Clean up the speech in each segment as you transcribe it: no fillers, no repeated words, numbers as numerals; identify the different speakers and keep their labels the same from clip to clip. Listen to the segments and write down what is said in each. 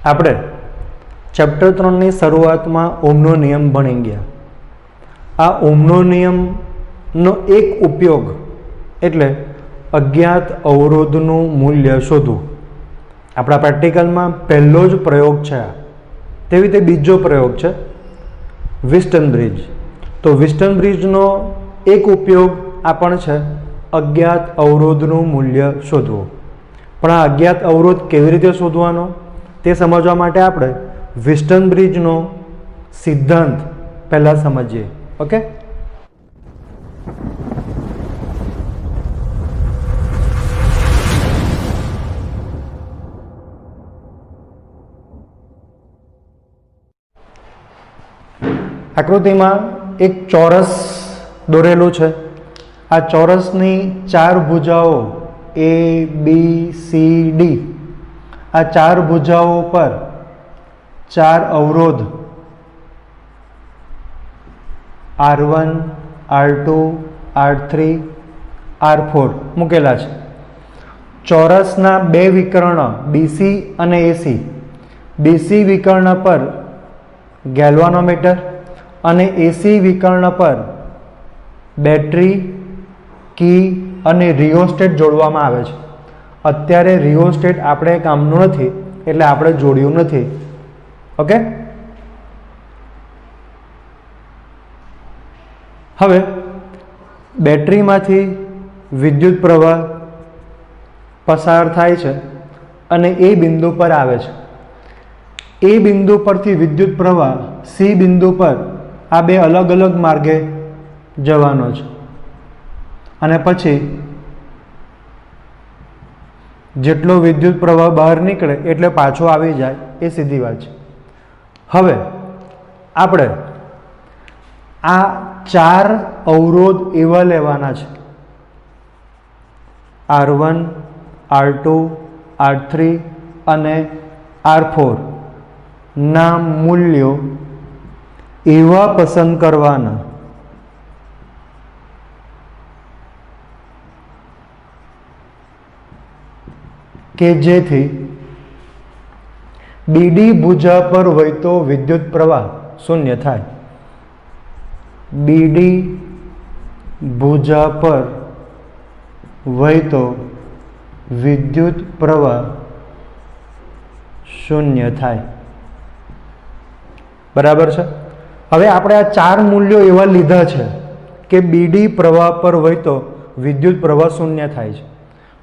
Speaker 1: આપણે ચેપ્ટર 3ની શરૂઆતમાં ઓમનો નિયમ ભણી ગયા. આ ઓમનો નિયમનો એક ઉપયોગ એટલે અજ્ઞાત અવરોધનું મૂલ્ય શોધવું. આપણા પ્રેક્ટિકલમાં પહેલો જ પ્રયોગ છે. તેવી રીતે બીજો પ્રયોગ છે વિસ્ટન બ્રિજ. તો વિસ્ટન બ્રિજનો એક ઉપયોગ આ પણ છે અજ્ઞાત અવરોધનું મૂલ્ય શોધવું. પણ આ અજ્ઞાત અવરોધ કેવી રીતે શોધવાનો તે સમજવા માટે આપણે વિસ્ટન બ્રિજનો સિદ્ધાંત પહેલાં સમજીએ. ઓકે, આકૃતિમાં એક ચોરસ દોરેલું છે. આ ચોરસની 4 ભુજાઓ A, B, C, D. આ 4 ભુજાઓ પર 4 અવરોધ R1, R2, R3, R4 મૂકેલા છે. ચોરસના 2 વિકર્ણ BC અને AC. BC વિકર્ણ પર ગેલ્વાનોમીટર અને AC વિકર્ણ પર બેટરી, કી અને રિયોસ્ટેટ જોડવામાં આવે છે. અત્યારે રિયોસ્ટેટ આપણે કામનું નથી એટલે આપણે જોડ્યું નથી. ઓકે, હવે બેટરીમાંથી વિદ્યુત પ્રવાહ પસાર થાય છે અને એ બિંદુ પર આવે છે. એ બિંદુ પરથી વિદ્યુત પ્રવાહ C બિંદુ પર આ 2 અલગ અલગ માર્ગે જવાનો છે અને પછી જેટલો વિદ્યુત પ્રવાહ બહાર નીકળે એટલે પાછો આવી જાય એ સીધી વાત છે. હવે આપણે આ 4 અવરોધ એવા લેવાના છે R1, R2, R3 અને R4 ના મૂલ્યો એવા પસંદ કરવાના કે જેથી DD ભુજા પર વહેતો વિદ્યુત પ્રવાહ શૂન્ય થાય. BD ભુજા પર વહેતો વિદ્યુત પ્રવાહ શૂન્ય થાય. બરાબર છે. હવે આપણે આ 4 મૂલ્યો એવા લીધા છે કે BD પ્રવાહ પર વહેતો વિદ્યુત પ્રવાહ શૂન્ય થાય છે.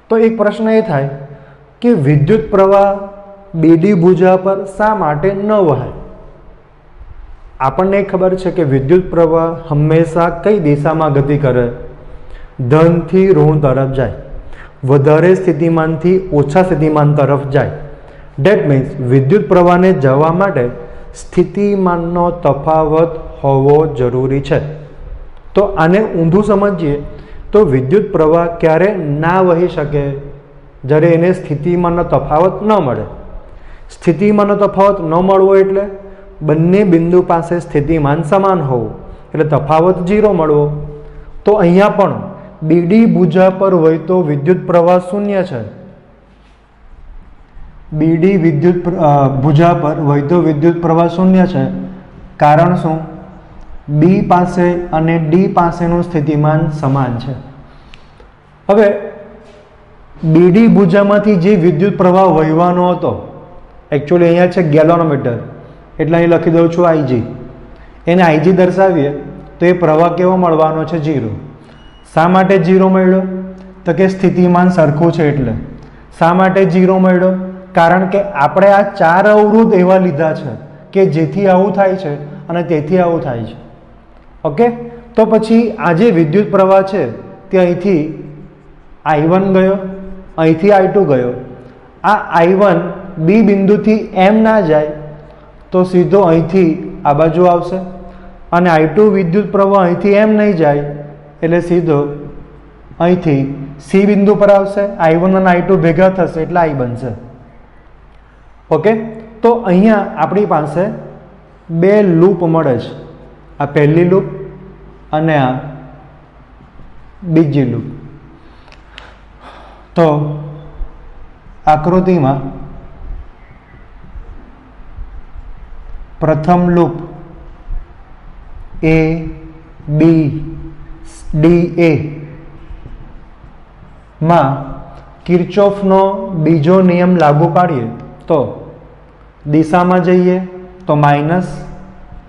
Speaker 1: તો એક પ્રશ્ન એ થાય કે વિદ્યુત પ્રવાહ BD ભુજા પર શા માટે ન વહે? આપણને ખબર છે કે વિદ્યુત પ્રવાહ હંમેશા કઈ દિશામાં ગતિ કરે? ધનથી ઋણ તરફ જાય, વધારે સ્થિતિમાનથી ઓછા સ્થિતિમાન તરફ જાય. ડેટ મીન્સ વિદ્યુત પ્રવાહને જવા માટે સ્થિતિમાનનો તફાવત હોવો જરૂરી છે. તો આને ઊંધું સમજીએ તો વિદ્યુત પ્રવાહ ક્યારે ના વહી શકે? જ્યારે એને સ્થિતિમાનનો તફાવત ન મળે. સ્થિતિમાનનો તફાવત ન મળવો એટલે બંને બિંદુ પાસે સ્થિતિમાન સમાન હોવું એટલે તફાવત 0 મળવો. તો અહીંયા પણ BD ભુજા પર વહેતો વિદ્યુત પ્રવાહ શૂન્ય છે. BD ભુજા પર વહેતો વિદ્યુત પ્રવાહ શૂન્ય છે. કારણ શું? B પાસે અને D પાસેનું સ્થિતિમાન સમાન છે. હવે BD ભુજામાંથી જે વિદ્યુત પ્રવાહ વહેવાનો હતો, એકચ્યુઅલી અહીંયા છે ગેલ્વાનોમીટર એટલે અહીં લખી દઉં છું IG. એને IG દર્શાવીએ તો એ પ્રવાહ કેવો મળવાનો છે? 0. શા માટે 0 મળ્યો? તો કે સ્થિતિમાન સરખું છે એટલે. શા માટે 0 મળ્યો? કારણ કે આપણે આ 4 અવરોધ એવા લીધા છે કે જેથી આવું થાય છે અને તેથી આવું થાય છે. ઓકે, તો પછી આ જે વિદ્યુત પ્રવાહ છે તે અહીંથી I1 ગયો, અહીંથી I2 ગયો. આ I1 B બિંદુથી M ના જાય તો સીધો અહીંથી આ બાજુ આવશે અને I2 વિદ્યુત પ્રવાહ અહીંથી M નહીં જાય એટલે સીધો અહીંથી C બિંદુ પર આવશે. I1 અને I2 ભેગા થશે એટલે I બનશે. ઓકે, તો અહીંયા આપણી પાસે 2 લૂપ મળે છે. આ પહેલી લૂપ અને આ બીજી લૂપ. તો આકૃતિમાં प्रथम loop A B D A में किरचॉफनो बीजो नियम लागू पाड़ीए तो दिशा में जईए तो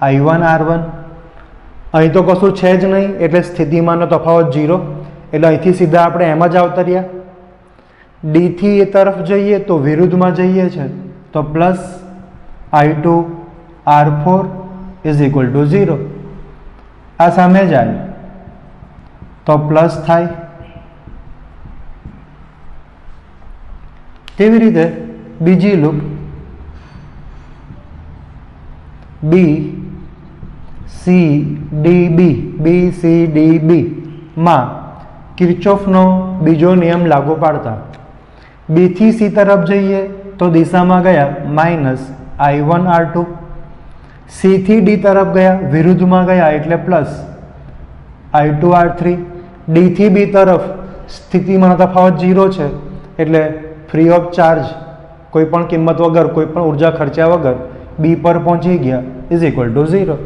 Speaker 1: -I1R1 अहीं तो कशुं छे ज नहीं एटले स्थितिमाननो तफावत 0 एटले अहींथी सीधा आपणे एम ज आवता रह्या। डी थी ए तरफ जईए तो विरुद्ध में जईए छे तो +I2R4 = 0 आ सामे जाए तो प्लस थाय। तेवी रीते बीजी loop B C D B में किरचॉफनो बीजो नियम लागू पाड़ता बी थी सी तरफ जाइए तो दिशा में गया -I1R2, सी थी डी तरफ गया विरुद्ध में गया एटले +I2R3, डी थी बी तरफ स्थिति में तफावत 0 है एटले फ्री ऑफ चार्ज कोईपण किंमत वगर कोईपण ऊर्जा खर्चा वगर बी पर पहुंची गया = 0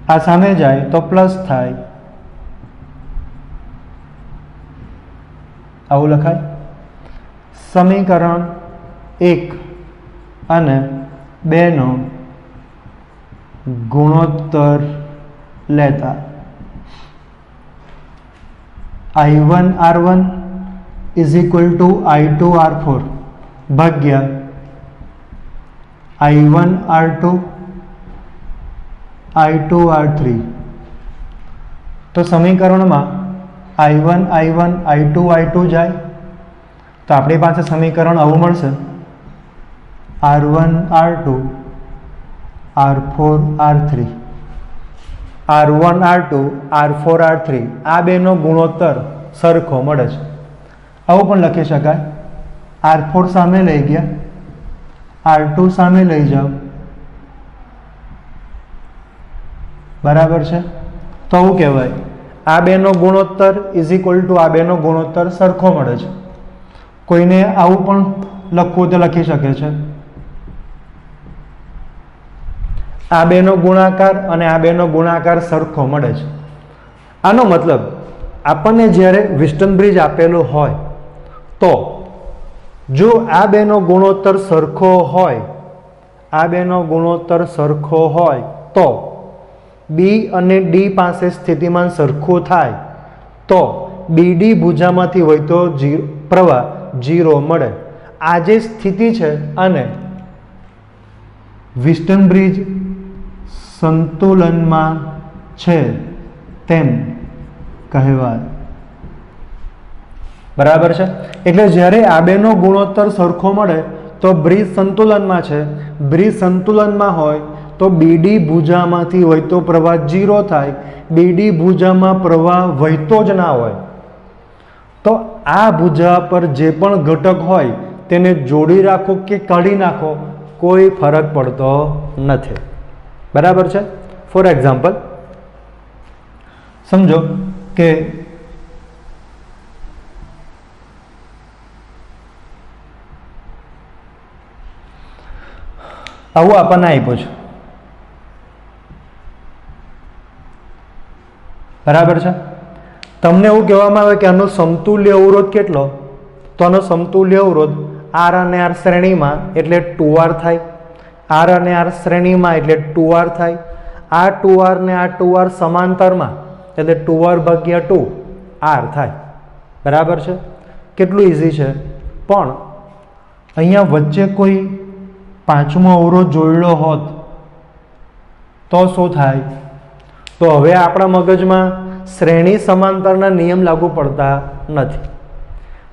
Speaker 1: आ सामे जाए तो प्लस थाय। आवुं लखाय समीकरण 1 અને 2 नो गुणोत्तर लेता I1R1 = I2R4 भाग्या I1R2 I2R3। तो समीकरण में I1 I2 जाए तो अपनी पास समीकरण आवुं मळशे R1 R2 R4 R3 R1 R2 R4 R3 आ बेनो गुणोत्तर सरखो मळे छे। आवुं पण लखी शकाय R4 सामे लई गया R2 सामे लई जाओ बराबर है। तो आવું कहेवाय आ बेनो गुणोत्तर = आ बेनो गुणोत्तर सरखो मळे छे। कोईने आवुं पण लखवुं तो लखी शके छे आ बेनो गुणाकार अने आ बेनो गुणाकार सरखो मळे छे। आनो मतलब आपणे ज्यारे विस्टन ब्रिज आपेलो होय तो जो आ बेनो गुणोत्तर सरखो होय आ बेनो गुणोत्तर सरखो होय तो बी અને डी પાસે સ્થિતિમાન સરખું થાય તો BD ભુજામાંથી વહેતો પ્રવાહ 0 મળે। આ જે સ્થિતિ છે અને વિસ્ટન બ્રિજ સંતુલનમાં છે તેમ કહેવાય। બરાબર છે। એટલે જ્યારે આ બેનો ગુણોત્તર સરખો મળે તો બ્રિજ સંતુલનમાં છે, બ્રિજ સંતુલનમાં હોય तो बीडी भुजामांथी वहेतो प्रवाह 0 थाय। बीडी भुजामां प्रवाह वहेतो ज ना होय तो आ भुजा पर जे पण घटक होय तेने जोड़ी राखो के काढी नाखो कोई फरक पड़तो नथी। बराबर छे। फॉर एक्जाम्पल समझो के आवुं आपणे आप्युं छे बराबर है। तमने एवं कहेवामां आवे कि आनो समतुल्य अवरोध केटलो तो आनो समतुल्य अवरोध R અને R श्रेणी में एटले 2R थाय। R અને R श्रेणी में एटले 2R थाय। आ 2R ने आ 2R समांतर में एटले 2R भाग्या 2R थाय। बराबर है। केटલું इजी है। पण अहींया वच्चे कोई पांचमो अवरोध जोड़ेलो होत तो शुं थाय? तो हवे आपणा मगज में श्रेणी समांतरना नियम लागू पड़ता नहीं।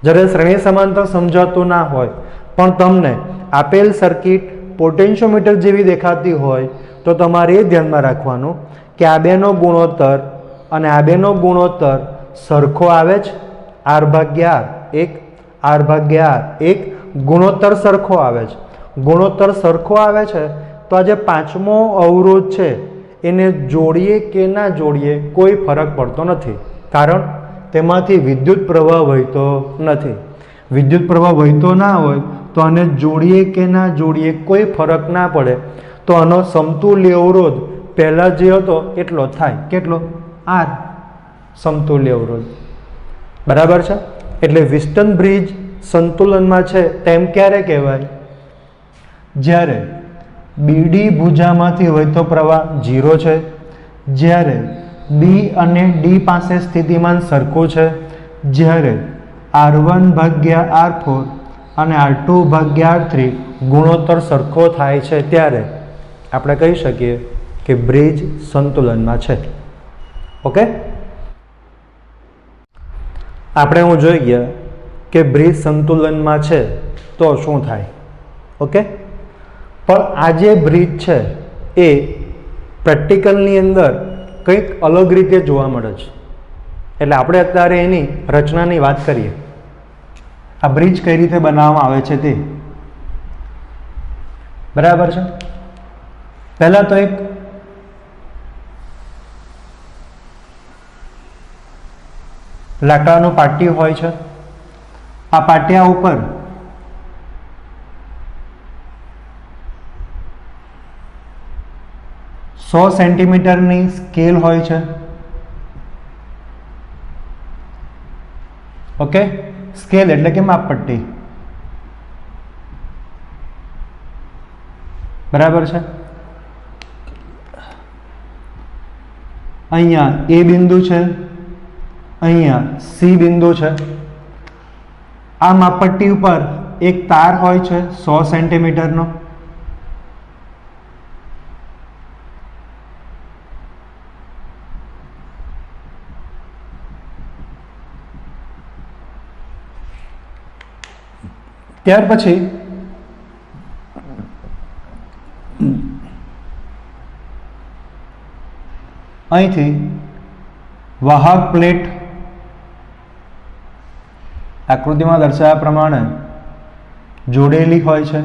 Speaker 1: जरे श्रेणी समांतर समझातुं ना होय पण तमने आपेल सर्किट पोटेन्शियोमीटर जेवी देखाती होय तो तमारे ए ध्यान में राखवानुं कि आ बेनो गुणोत्तर अने आ बेनो गुणोत्तर सरखो आवे छे। R भाग्या R एक गुणोत्तर सरखो आवे छे। गुणोत्तर सरखो आवे छे तो आ जे पांचमो अवरोध छे एने जोड़ीए के ना जोड़ीए कोई फरक पड़तो नहीं कारण तेमांथी विद्युत प्रवाह वहेतो नहीं। विद्युत प्रवाह वहेतो ना होय तो आने जोड़ीए के ना जोड़ीए कोई फरक ना पड़े તો આનો સમતુલ્ય અવરોધ પહેલા જે હતો એટલો જ થાય. કેટલો? R સમતુલ્ય અવરોધ. બરાબર છે. એટલે વિસ્ટન બ્રિજ સંતુલનમાં છે તેમ ક્યારે કહેવાય? જ્યારે બીડી ભુજામાંથી વહેતો પ્રવાહ 0 છે, જ્યારે બી અને ડી પાસે સ્થિતિમાન સરખું છે, જ્યારે R1 ભાગ્યા R4 અને R2 ભાગ્યા R3 ગુણોત્તર સરખો થાય છે, ત્યારે આપણે કહી શકીએ કે બ્રિજ સંતુલનમાં છે. ઓકે, આપણે હું જોઈ ગયા કે બ્રિજ સંતુલનમાં છે તો શું થાય. ઓકે, પણ આ જે બ્રિજ છે એ પ્રેક્ટિકલની અંદર કંઈક અલગ રીતે જોવા મળે છે. એટલે આપણે અત્યારે એની રચનાની વાત કરીએ. આ બ્રિજ કઈ રીતે બનાવવામાં આવે છે તે. બરાબર છે. પહેલા તો એક લાકડાનું પાટિયું હોય છે. આ પાટિયા ઉપર સો સેન્ટીમીટરની સ્કેલ હોય છે. ઓકે, સ્કેલ એટલે કે માપપટ્ટી. બરાબર છે. અહીંયા એ બિંદુ છે, અહીંયા સી બિંદુ છે. આ માપપટ્ટી ઉપર એક તાર હોય છે 100 સેન્ટીમીટરનો. ત્યાર પછી અહીંથી વાહક પ્લેટ આકૃતિમાં દર્શાવ્યા પ્રમાણે જોડેલી હોય છે.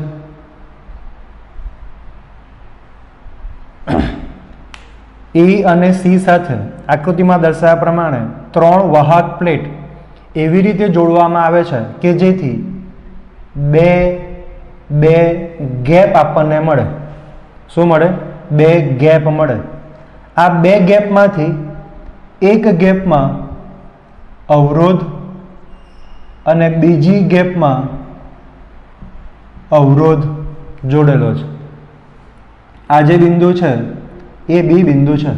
Speaker 1: E અને C સાથે આકૃતિમાં દર્શાવ્યા પ્રમાણે 3 વાહક પ્લેટ એવી રીતે જોડવામાં આવે છે કે જેથી બે ગેપ આપણને મળે. શું મળે? 2 ગેપ મળે. આ 2 ગેપમાંથી એક ગેપમાં અવરોધ અને બીજી ગેપમાં અવરોધ જોડેલો છે. આ જે બિંદુ છે એ બી બિંદુ છે.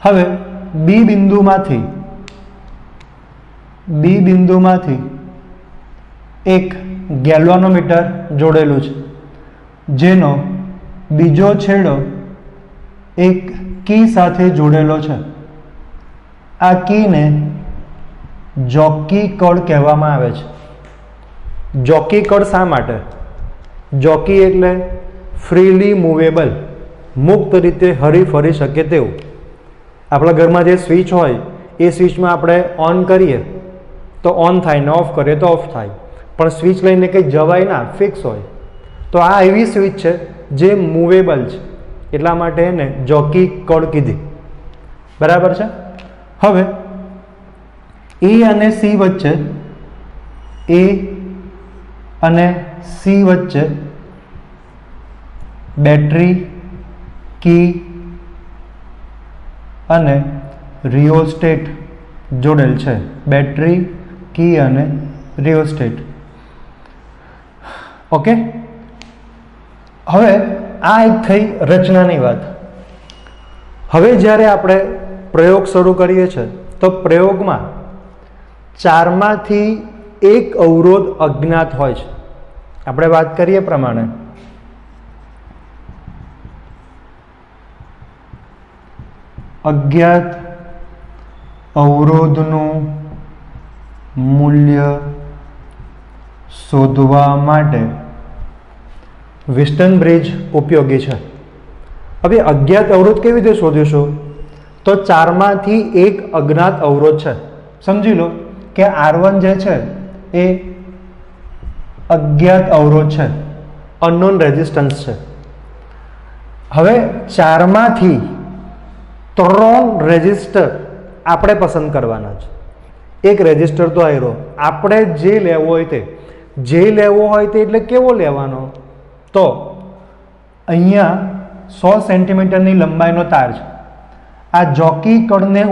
Speaker 1: હવે બી બિંદુમાંથી એક ગેલ્વાનોમીટર જોડેલું છે, જેનો બીજો છેડો એક કી સાથે જોડેલો છે. આ કીને જોકી કળ કહેવામાં આવે છે. જોકી કળ શા માટે? જોકી એટલે ફ્રીલી મૂવેબલ, મુક્ત રીતે હરી ફરી શકે તેવું. આપણા ઘરમાં જે સ્વિચ હોય એ સ્વિચમાં આપણે ઓન કરીએ તો ઓન થાય ને ઓફ કરીએ તો ઓફ થાય, પણ સ્વિચ લઈને કંઈ જવાય ના, ફિક્સ હોય. તો આ એવી સ્વિચ છે જે મૂવેબલ છે, એટલા માટે એને જોકી કળ કીધી. બરાબર છે. હવે એ અને સી વચ્ચે બેટરી, કી અને રિયોસ્ટેટ જોડેલ છે. બેટરી, કી અને રિયોસ્ટેટ. ઓકે, હવે આ એક થઈ રચનાની વાત. હવે જ્યારે આપણે પ્રયોગ શરૂ કરીએ છીએ તો પ્રયોગમાં 4માંથી એક અવરોધ અજ્ઞાત હોય છે. આપણે વાત કરીએ પ્રમાણે અજ્ઞાત અવરોધનું મૂલ્ય શોધવા માટે વિસ્ટન બ્રિજ ઉપયોગી છે. હવે અજ્ઞાત અવરોધ કેવી રીતે શોધીશું? તો 4માંથી એક અજ્ઞાત અવરોધ છે. સમજી લો કે R1 જે છે એ અજ્ઞાત અવરોધ છે, અનનોન રેઝિસ્ટન્સ છે. હવે 4માંથી 3 રેઝિસ્ટર આપણે પસંદ કરવાના છે. એક રેઝિસ્ટર તો આવ્યો, આપણે જે લેવો હોય તે એટલે કેવો લેવાનો? તો અહીંયા 100 સેન્ટીમીટરની લંબાઈનો તાર છે. આ જોકી કડને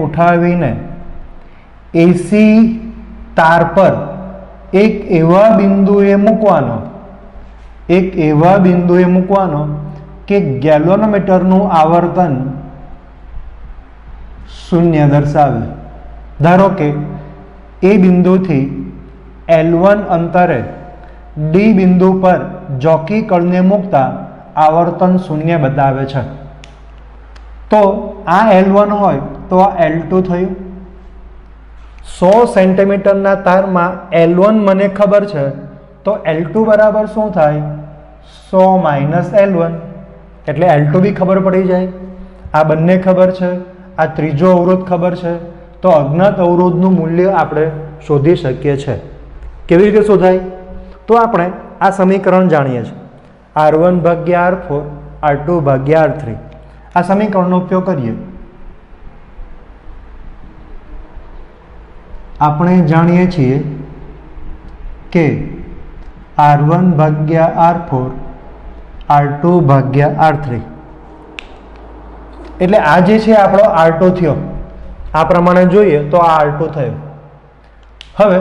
Speaker 1: ઉઠાવીને એસી તાર પર એક એવા બિંદુએ મૂકવાનો કે ગેલ્વેનોમીટરનું આવર્તન 0 દર્શાવે. ધારો કે એ બિંદુથી L1 અંતરે ડી બિંદુ પર જોકી કળને મૂકતા આવર્તન 0 બતાવે છે. તો આ L1 હોય તો આ L2 થયું. 100 સેન્ટીમીટરના તારમાં L1 મને ખબર છે, તો L2 બરાબર શું થાય? 100 માઇનસ L1, એટલે L2 બી ખબર પડી જાય. આ બંને ખબર છે, આ ત્રીજો અવરોધ ખબર છે, તો અજ્ઞાત અવરોધનું મૂલ્ય આપણે શોધી શકીએ છીએ. કેવી રીતે શોધાય? તો આપણે આ સમીકરણ જાણીએ છીએ, R1 ભાગ્યા R4 R2 ભાગ્યા R3. આ સમીકરણનો ઉપયોગ કરીએ. આપણે જાણીએ છીએ કે R1 ભાગ્યા R4 R2 ભાગ્યા R3, એટલે આ જે છે આપણો R2 થયો. આ પ્રમાણે જોઈએ તો આ R2 થયો. હવે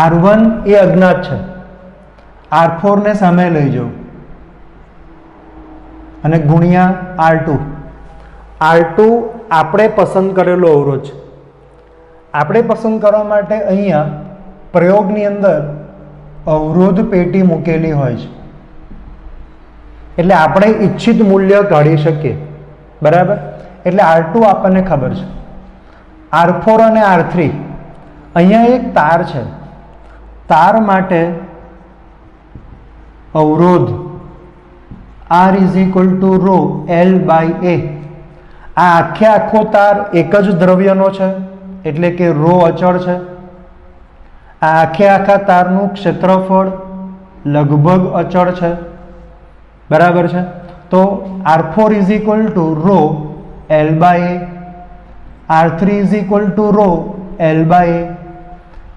Speaker 1: R1 એ અજ્ઞાત છે, R4 ને સામે લઈ જાઓ અને ગુણ્યા R2. R2 આપણે પસંદ કરેલો અવરોધ છે. આપણે પસંદ કરવા માટે અહીંયા પ્રયોગની અંદર અવરોધ પેટી મૂકેલી હોય છે, એટલે આપણે ઈચ્છિત મૂલ્ય કાઢી શકીએ. બરાબર? એટલે R2 આપણને ખબર છે. R4 અને R3, અહીંયા એક તાર છે. તાર માટે અવરોધ R is equal to rho L by A. આ આખો તાર એક જ દ્રવ્યનો છે, એટલે કે રો અચળ છે. આ આખા તારનું ક્ષેત્રફળ લગભગ અચળ છે. બરાબર છે? તો R4 is equal to rho L by A, R3 is equal to rho L by A.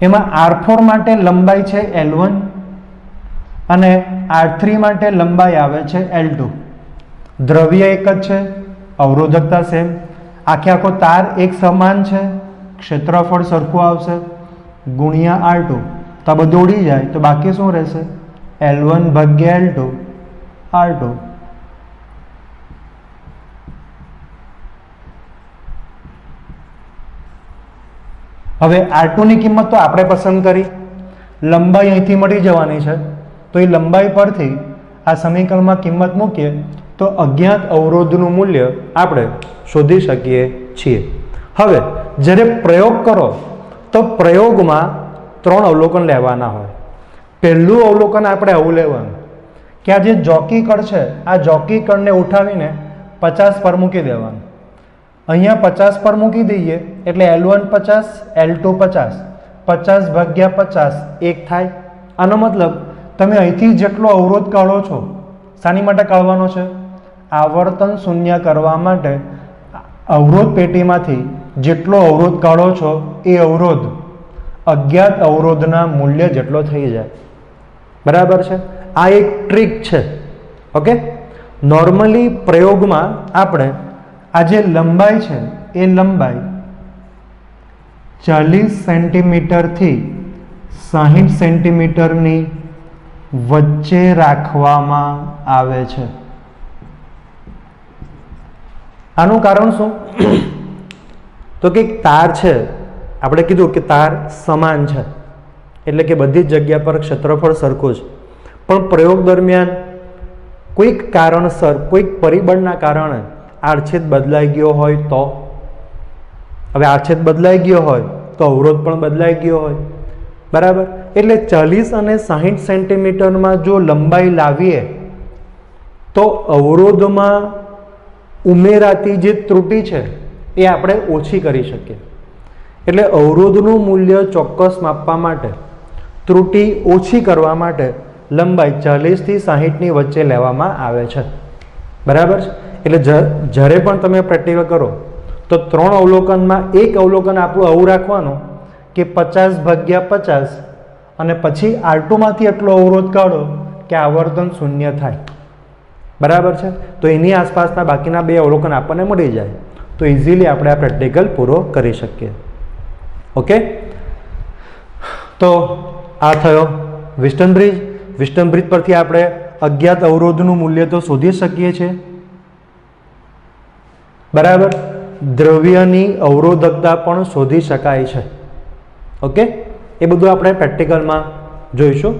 Speaker 1: એમાં R4 માટે લંબાઈ છે L1 અને R3 માટે લંબાઈ આવે છે L2. દ્રવ્ય એક જ છે, અવરોધકતા સેમ, આખો તાર એક સમાન છે, ક્ષેત્રફળ સરખું આવશે, ગુણ્યા R2. તો આ બધું ઉડી જાય તો બાકી શું રહેશે? L1 ભાગ્યા L2 R2. હવે R2 ની કિંમત તો આપણે પસંદ કરી, લંબાઈ અહીંથી મળી જવાની છે, તો એ લંબાઈ પરથી આ સમીકરણમાં કિંમત મૂકીએ તો અજ્ઞાત અવરોધનું મૂલ્ય આપણે શોધી શકીએ છીએ. હવે જ્યારે પ્રયોગ કરો તો પ્રયોગમાં 3 અવલોકન લેવાના હોય. પહેલું અવલોકન આપણે આવું લેવાનું કે આ જે જોકી કળ છે, આ જોકી કળને ઉઠાવીને 50 પર મૂકી દેવાનું. અહીંયા 50 પર મૂકી દઈએ એટલે L1 50, L2 50, 50 ભાગ્યા 50 1 થાય. આનો મતલબ તમે અહીંથી જેટલો અવરોધ કાઢો છો, શાની માટે કાઢવાનો છે? આવર્તન 0 કરવા માટે. અવરોધ પેટીમાંથી જેટલો અવરોધ કાઢો છો એ અવરોધ અજ્ઞાત અવરોધના મૂલ્ય જેટલો થઈ જાય. બરાબર છે? આ એક ટ્રીક છે. ઓકે, નોર્મલી પ્રયોગમાં આપણે આ જે લંબાઈ છે એ લંબાઈ 40 સેન્ટીમીટરથી 60 સેન્ટીમીટરની વચ્ચે રાખવામાં આવે છે. આનું કારણ શું? તો કે તાર છે, આપણે કીધું કે તાર સમાન છે, એટલે કે બધી જ જગ્યા પર ક્ષેત્રફળ સરખું છે. પણ પ્રયોગ દરમિયાન કોઈક કારણસર, કોઈક પરિબળના કારણે આડછેદ બદલાઈ ગયો હોય તો, હવે આડછેદ બદલાઈ ગયો હોય તો અવરોધ પણ બદલાઈ ગયો હોય. બરાબર? એટલે 40 અને 60 સેન્ટીમીટરમાં જો લંબાઈ લાવીએ તો અવરોધમાં ઉમેરાતી જે ત્રુટિ છે એ આપણે ઓછી કરી શકીએ. એટલે અવરોધનું મૂલ્ય ચોક્કસ માપવા માટે, ત્રુટિ ઓછી કરવા માટે લંબાઈ 40 થી 60ની વચ્ચે લેવામાં આવે છે. બરાબર છે? એટલે જ્યારે પણ તમે પ્રેક્ટિકલ કરો તો 3 અવલોકનમાં એક અવલોકન આપણું આવું રાખવાનું કે 50 ભાગ્યા 50 અને પછી R2 માંથી એટલો અવરોધ કાઢો કે આવર્તન શૂન્ય થાય, બરાબર છે. તો એની આસપાસના બાકીના બે અવલોકન આપણને મળી જાય, તો ઇઝીલી આપણે આ પ્રેક્ટિકલ પૂરો કરી શકીએ. ઓકે, તો આ થયો વિસ્ટન બ્રિજ. વિસ્ટન બ્રિજ પરથી આપણે અજ્ઞાત અવરોધનું મૂલ્ય તો શોધી શકીએ છીએ, બરાબર. દ્રવ્યની અવરોધકતા પણ શોધી શકાય છે. ઓકે, એ બધું આપણે પ્રેક્ટિકલમાં જોઈશું.